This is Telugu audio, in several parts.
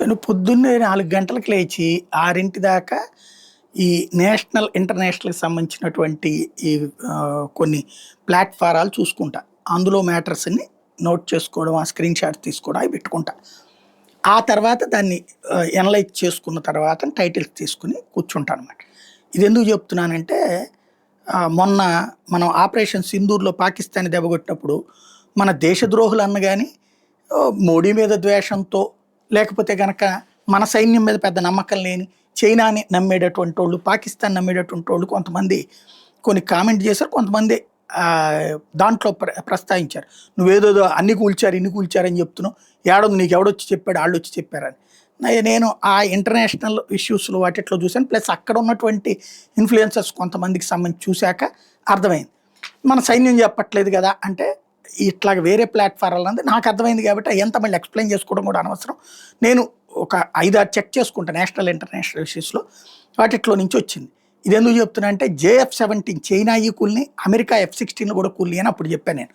నేను పొద్దున్నే 4 గంటలకు లేచి 6 దాకా ఈ నేషనల్, ఇంటర్నేషనల్‌కి సంబంధించినటువంటి ఈ కొన్ని ప్లాట్‌ఫారాలు చూసుకుంటా. అందులో మ్యాటర్స్‌ని నోట్ చేసుకోవడం, ఆ స్క్రీన్ షాట్స్ తీసుకోవడం అవి పెట్టుకుంటా. ఆ తర్వాత దాన్ని ఎనలైజ్ చేసుకున్న తర్వాత టైటిల్స్ తీసుకొని కూర్చుంటానన్నమాట. ఇదెందుకు చెప్తున్నానంటే మొన్న మనం ఆపరేషన్ సింధూర్‌లో పాకిస్తాన్‌ని దెబ్బకొట్టినప్పుడు మన దేశద్రోహులన్న గాని మోడీ మీద ద్వేషంతో లేకపోతే గనక మన సైన్యం మీద పెద్ద నమ్మకం లేని చైనాని నమ్మేటటువంటోళ్ళు, పాకిస్తాన్ నమ్మేటటువంటోళ్ళు కొంతమంది కొన్ని కామెంట్ చేశారు. కొంతమంది దాంట్లో ప్రస్తావించారు. "నువ్వేదేదో అన్ని కూల్చారు, ఇన్ని కూల్చారని చెప్తున్నావు. ఏడుంది నీకెవడొచ్చి చెప్పాడు, ఆళ్ళొచ్చి చెప్పారని." నేను ఆ ఇంటర్నేషనల్ ఇష్యూస్‌లో వాటిట్లో చూసాను. ప్లస్ అక్కడ ఉన్నటువంటి ఇన్‌ఫ్లుయెన్సర్స్ కొంతమందికి సంబంధించి చూసాక అర్థమైంది. మన సైన్యం చెప్పట్లేదు కదా! అంటే ఇట్లాగ వేరే ప్లాట్‌ఫారాలు అన్నది నాకు అర్థమైంది కాబట్టి అయంతా మళ్ళీ ఎక్స్‌ప్లెయిన్ చేసుకోవడం కూడా అనవసరం. నేను ఒక 5, 6 చెక్ చేసుకుంటా నేషనల్, ఇంటర్నేషనల్ ఇష్యూస్‌లో. వాటిట్లో నుంచి వచ్చింది. ఇదెందుకు చెప్తున్నా అంటే JF-17 చైనాయి కూలిని, అమెరికా F-16 కూడా కూలిని అని అప్పుడు చెప్పాను నేను.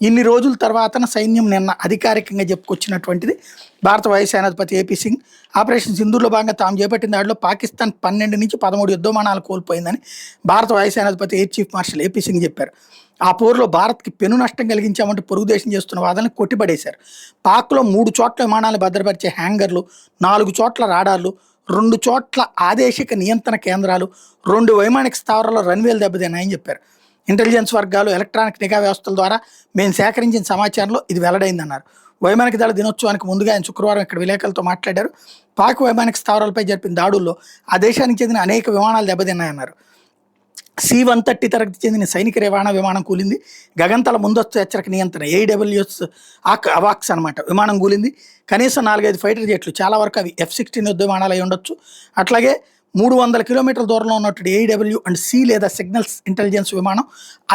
ఇన్ని రోజుల తర్వాతన సైన్యం నిన్న అధికారికంగా చెప్పుకొచ్చినటువంటిది భారత వాయుసేనాధిపతి AP సింగ్ ఆపరేషన్ సింధూర్‌లో భాగంగా తాము చేపట్టిన దాడిలో పాకిస్తాన్ 12-13 యుద్ధ విమానాలు కోల్పోయిందని భారత వాయుసేనాధిపతి air chief marshal AP Singh చెప్పారు. ఆ పోరులో భారత్‌కి పెను నష్టం కలిగించామంటూ పొరుగు దేశం చేస్తున్న వాదనని కొట్టిపడేశారు. పాక్‌లో 3 చోట్ల విమానాలు భద్రపరిచే హ్యాంగర్లు, 4 చోట్ల రాడార్లు, 2 చోట్ల ఆదేశిక నియంత్రణ కేంద్రాలు, 2 వైమానిక స్థావరాల్లో రన్‌వేలు దెబ్బతిన్నాయని చెప్పారు. ఇంటెలిజెన్స్ వర్గాలు, ఎలక్ట్రానిక్ నిఘా వ్యవస్థల ద్వారా మేము సేకరించిన సమాచారంలో ఇది వెల్లడైందన్నారు. వైమానిక దళ దినోత్సవానికి ముందుగా ఆయన శుక్రవారం ఇక్కడ విలేకరులతో మాట్లాడారు. పాక్ వైమానిక స్థావరాలపై జరిపిన దాడుల్లో ఆ దేశానికి చెందిన అనేక విమానాలు దెబ్బతిన్నాయన్నారు. C-130 తరగతి చెందిన సైనిక రవాణా విమానం కూలింది. గగనతల ముందస్తు హెచ్చరిక నియంత్రణ AWS అవాక్స్ అనమాట విమానం కూలింది. కనీసం 4-5 ఫైటర్ జెట్లు, చాలా వరకు అవి F-16 యుద్ధ విమానాలు అయి ఉండొచ్చు. అట్లాగే 300 కిలోమీటర్ల దూరంలో ఉన్నటువంటి AW&C లేదా సిగ్నల్స్ ఇంటెలిజెన్స్ విమానం,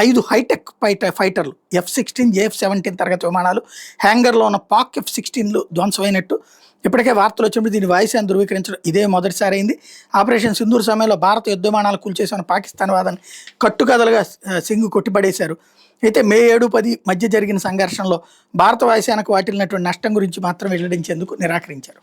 5 హైటెక్ ఫైటర్లు, F-16, JF-17 తరగతి విమానాలు, హ్యాంగర్లో ఉన్న పాక్ F-16లు ధ్వంసమైనట్టు ఇప్పటికే వార్తలు వచ్చినప్పుడు దీన్ని వాయుసేన ధృవీకరించడం ఇదే మొదటిసారి అయింది. ఆపరేషన్ సింధూర్ సమయంలో భారత యుద్ధ విమానాలు కూల్చేసిన పాకిస్తాన్ వాదన కట్టుకథలుగా సింగ్ కొట్టిపడేశారు. అయితే మే 7, 10 మధ్య జరిగిన సంఘర్షణలో భారత వాయుసేనకు వాటిల్లినటువంటి నష్టం గురించి మాత్రం వెల్లడించేందుకు నిరాకరించారు.